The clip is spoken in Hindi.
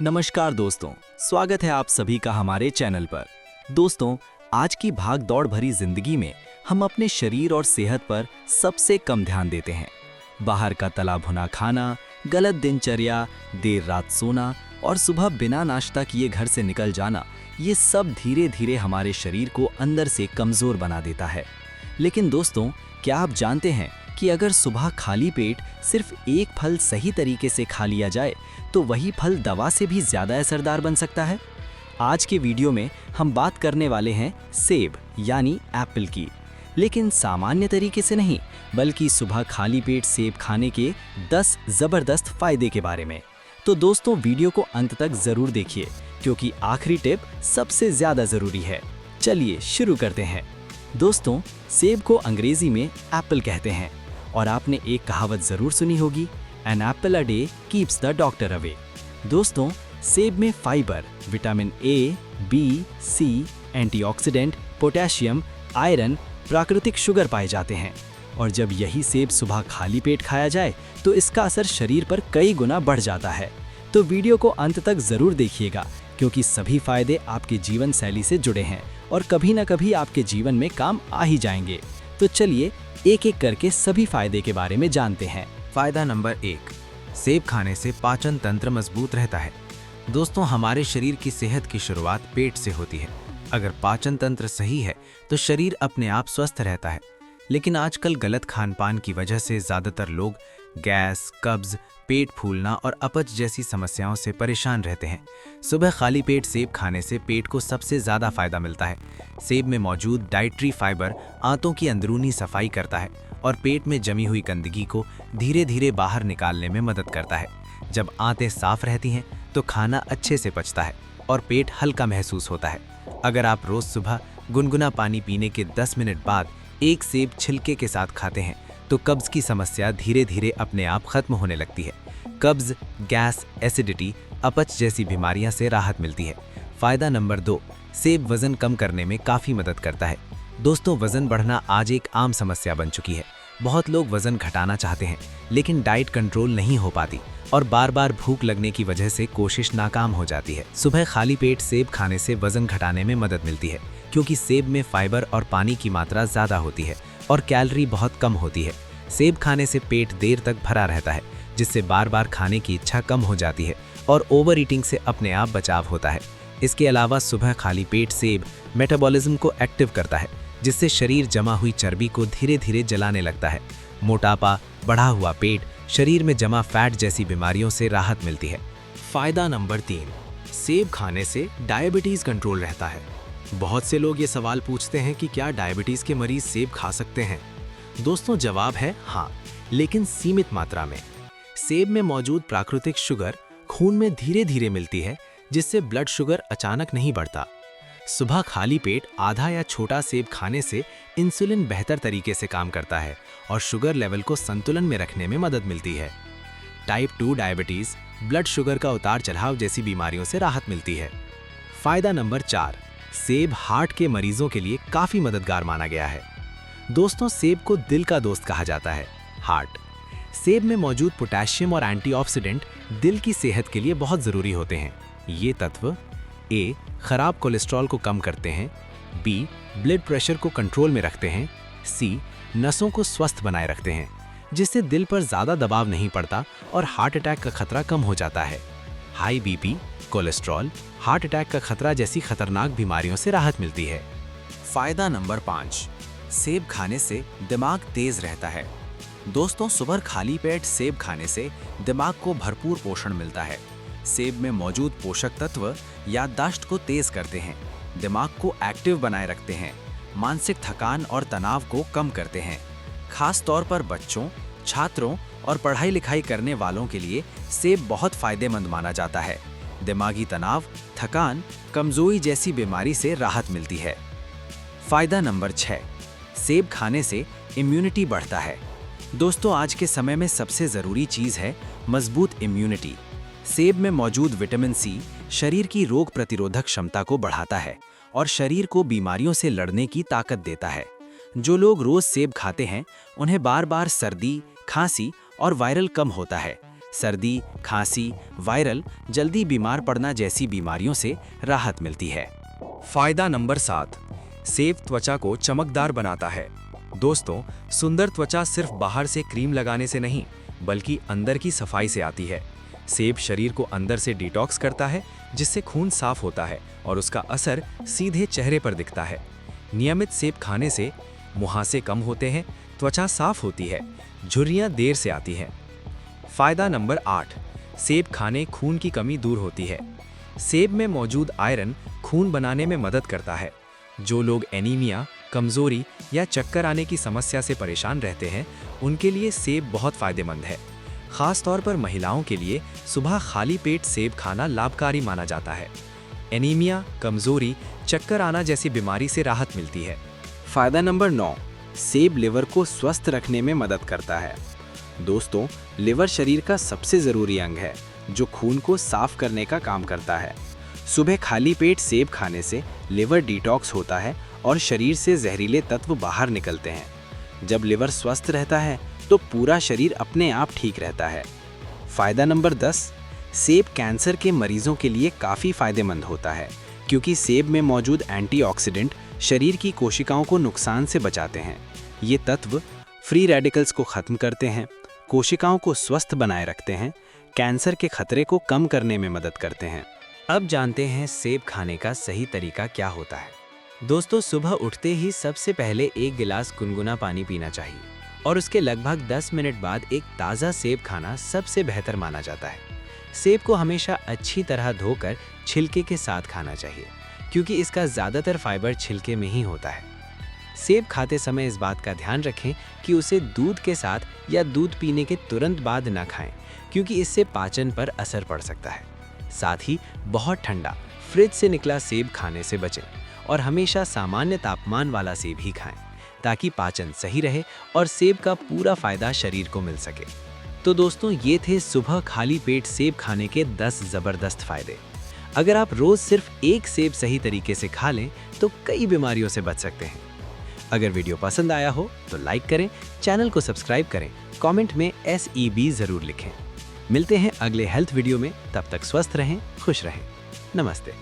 नमस्कार दोस्तों, स्वागत है आप सभी का हमारे चैनल पर। दोस्तों, आज की भाग दौड़ भरी जिंदगी में हम अपने शरीर और सेहत पर सबसे कम ध्यान देते हैं। बाहर का तला भुना खाना, गलत दिनचर्या, देर रात सोना और सुबह बिना नाश्ता किए घर से निकल जाना, ये सब धीरे धीरे हमारे शरीर को अंदर से कमज़ोर बना देता है। लेकिन दोस्तों, क्या आप जानते हैं कि अगर सुबह खाली पेट सिर्फ एक फल सही तरीके से खा लिया जाए तो वही फल दवा से भी ज़्यादा असरदार बन सकता है। आज के वीडियो में हम बात करने वाले हैं सेब यानी एप्पल की, लेकिन सामान्य तरीके से नहीं, बल्कि सुबह खाली पेट सेब खाने के 10 ज़बरदस्त फायदे के बारे में। तो दोस्तों, वीडियो को अंत तक ज़रूर देखिए क्योंकि आखिरी टिप सबसे ज़्यादा ज़रूरी है। चलिए शुरू करते हैं। दोस्तों, सेब को अंग्रेजी में एप्पल कहते हैं और आपने एक कहावत ज़रूर सुनी होगी, an apple a day keeps the doctor away. दोस्तों, सेब में fibre, vitamin A, B, C, antioxidant, potassium, iron, प्राकृतिक शुगर पाए जाते हैं और जब यही सेब सुबह खाली पेट खाया जाए तो इसका असर शरीर पर कई गुना बढ़ जाता है। तो वीडियो को अंत तक ज़रूर देखिएगा क्योंकि सभी फायदे आपके जीवन शैली से जुड़े हैं और कभी न कभी आपके जीवन में काम आ ही जाएंगे। तो चलिए एक एक करके सभी फायदे के बारे में जानते हैं। फायदा नंबर 1, सेब खाने से पाचन तंत्र मजबूत रहता है। दोस्तों, हमारे शरीर की सेहत की शुरुआत पेट से होती है। अगर पाचन तंत्र सही है तो शरीर अपने आप स्वस्थ रहता है। लेकिन आजकल गलत खान-पान की वजह से ज़्यादातर लोग गैस, कब्ज, पेट फूलना और अपच जैसी समस्याओं से परेशान रहते हैं। सुबह खाली पेट सेब खाने से पेट को सबसे ज़्यादा फायदा मिलता है। सेब में मौजूद डाइटरी फाइबर आंतों की अंदरूनी सफाई करता है और पेट में जमी हुई गंदगी को धीरे धीरे बाहर निकालने में मदद करता है। जब आंतें साफ रहती हैं तो खाना अच्छे से पचता है और पेट हल्का महसूस होता है। अगर आप रोज़ सुबह गुनगुना पानी पीने के 10 मिनट बाद एक सेब छिलके के साथ खाते हैं तो कब्ज की समस्या धीरे धीरे अपने आप खत्म होने लगती है। कब्ज, गैस, एसिडिटी, अपच जैसी बीमारियां से राहत मिलती है। फायदा नंबर 2, सेब वजन कम करने में काफ़ी मदद करता है। दोस्तों, वजन बढ़ना आज एक आम समस्या बन चुकी है। बहुत लोग वजन घटाना चाहते हैं लेकिन डाइट कंट्रोल नहीं हो पाती और बार बार भूख लगने की वजह से कोशिश नाकाम हो जाती है। सुबह खाली पेट सेब खाने से वजन घटाने में मदद मिलती है क्योंकि सेब में फाइबर और पानी की मात्रा ज़्यादा होती है और कैलोरी बहुत कम होती है। सेब खाने से पेट देर तक भरा रहता है जिससे बार बार खाने की इच्छा कम हो जाती है और ओवर ईटिंग से अपने आप बचाव होता है। इसके अलावा सुबह खाली पेट सेब मेटाबॉलिज्म को एक्टिव करता है जिससे शरीर जमा हुई चर्बी को धीरे धीरे जलाने लगता है। मोटापा, बढ़ा हुआ पेट, शरीर में जमा फैट जैसी बीमारियों से राहत मिलती है। फायदा नंबर 3, सेब खाने से डायबिटीज़ कंट्रोल रहता है। बहुत से लोग ये सवाल पूछते हैं कि क्या डायबिटीज़ के मरीज सेब खा सकते हैं। दोस्तों, जवाब है हाँ, लेकिन सीमित मात्रा में। सेब में मौजूद प्राकृतिक शुगर खून में धीरे धीरे मिलती है जिससे ब्लड शुगर अचानक नहीं बढ़ता। सुबह खाली पेट आधा या छोटा सेब खाने से इंसुलिन बेहतर तरीके से काम करता है और शुगर लेवल को संतुलन में रखने में मदद मिलती है। टाइप 2 डायबिटीज़, ब्लड शुगर का उतार चढ़ाव जैसी बीमारियों से राहत मिलती है। फायदा नंबर 4, सेब हार्ट के मरीजों के लिए काफ़ी मददगार माना गया है। दोस्तों, सेब को दिल का दोस्त कहा जाता है। हार्ट सेब में मौजूद पोटेशियम और एंटीऑक्सीडेंट दिल की सेहत के लिए बहुत ज़रूरी होते हैं। ये तत्व ए, खराब कोलेस्ट्रॉल को कम करते हैं, बी, ब्लड प्रेशर को कंट्रोल में रखते हैं, सी, नसों को स्वस्थ बनाए रखते हैं जिससे दिल पर ज़्यादा दबाव नहीं पड़ता और हार्ट अटैक का खतरा कम हो जाता है। High BP, cholesterol, heart attack का खतरा जैसी खतरनाक बीमारियों से राहत मिलती है। फायदा नंबर 5, सेब खाने से दिमाग तेज रहता है। दोस्तों, सुबह खाली पेट सेब खाने से दिमाग को भरपूर पोषण मिलता है। सेब में मौजूद पोषक तत्व याददाश्त को तेज करते हैं, दिमाग को एक्टिव बनाए रखते हैं, मानसिक थकान और तनाव को कम करते हैं। खास तौर पर बच्चों, छात्रों और पढ़ाई लिखाई करने वालों के लिए सेब बहुत फायदेमंद माना जाता है। दिमागी तनाव, थकान, कमजोरी जैसी बीमारी से राहत मिलती है। फायदा नंबर 6, सेब खाने से इम्यूनिटी बढ़ता है। दोस्तों, आज के समय में सबसे ज़रूरी चीज़ है मजबूत इम्यूनिटी। सेब में मौजूद विटामिन सी शरीर की रोग प्रतिरोधक क्षमता को बढ़ाता है और शरीर को बीमारियों से लड़ने की ताकत देता है। जो लोग रोज़ सेब खाते हैं उन्हें बार बार सर्दी, खांसी और वायरल कम होता है। सर्दी, खांसी, वायरल, जल्दी बीमार पड़ना जैसी बीमारियों से राहत मिलती है। फायदा नंबर 7, सेब त्वचा को चमकदार बनाता है। दोस्तों, सुंदर त्वचा सिर्फ बाहर से क्रीम लगाने से नहीं, बल्कि अंदर की सफाई से आती है। सेब शरीर को अंदर से डिटॉक्स करता है, जिससे खून साफ होता है और उसका असर सीधे चेहरे पर दिखता है। नियमित सेब खाने से मुहासे कम होते हैं, त्वचा साफ होती है, झुर्रियां देर से आती हैं। फायदा नंबर 8, सेब खाने खून की कमी दूर होती है। सेब में मौजूद आयरन खून बनाने में मदद करता है। जो लोग एनीमिया, कमजोरी या चक्कर आने की समस्या से परेशान रहते हैं, उनके लिए सेब बहुत फायदेमंद है। खास तौर पर महिलाओं के लिए सुबह खाली पेट सेब खाना लाभकारी माना जाता है। एनीमिया, कमजोरी, चक्कर आना जैसी बीमारी से राहत मिलती है। फायदा नंबर 9, सेब लिवर को स्वस्थ रखने में मदद करता है। दोस्तों, लिवर शरीर का सबसे ज़रूरी अंग है, जो खून को साफ करने का काम करता है। सुबह खाली पेट सेब खाने से लिवर डिटॉक्स होता है और शरीर से जहरीले तत्व बाहर निकलते हैं। जब लिवर स्वस्थ रहता है तो पूरा शरीर अपने आप ठीक रहता है। फायदा नंबर 10, सेब कैंसर के मरीजों के लिए काफ़ी फायदेमंद होता है, क्योंकि सेब में मौजूद एंटीऑक्सीडेंट शरीर की कोशिकाओं को नुकसान से बचाते हैं। ये तत्व फ्री रेडिकल्स को ख़त्म करते हैं, कोशिकाओं को स्वस्थ बनाए रखते हैं, कैंसर के खतरे को कम करने में मदद करते हैं। अब जानते हैं सेब खाने का सही तरीका क्या होता है। दोस्तों, सुबह उठते ही सबसे पहले एक गिलास गुनगुना पानी पीना चाहिए और उसके लगभग 10 मिनट बाद एक ताज़ा सेब खाना सबसे बेहतर माना जाता है। सेब को हमेशा अच्छी तरह धोकर छिलके के साथ खाना चाहिए, क्योंकि इसका ज़्यादातर फाइबर छिलके में ही होता है। सेब खाते समय इस बात का ध्यान रखें कि उसे दूध के साथ या दूध पीने के तुरंत बाद न खाएं, क्योंकि इससे पाचन पर असर पड़ सकता है। साथ ही बहुत ठंडा, फ्रिज से निकला सेब खाने से बचें और हमेशा सामान्य तापमान वाला सेब ही खाएं, ताकि पाचन सही रहे और सेब का पूरा फायदा शरीर को मिल सके। तो दोस्तों, ये थे सुबह खाली पेट सेब खाने के 10 ज़बरदस्त फायदे। अगर आप रोज़ सिर्फ एक सेब सही तरीके से खा लें तो कई बीमारियों से बच सकते हैं। अगर वीडियो पसंद आया हो तो लाइक करें, चैनल को सब्सक्राइब करें, कमेंट में SEB ज़रूर लिखें। मिलते हैं अगले हेल्थ वीडियो में, तब तक स्वस्थ रहें, खुश रहें। नमस्ते।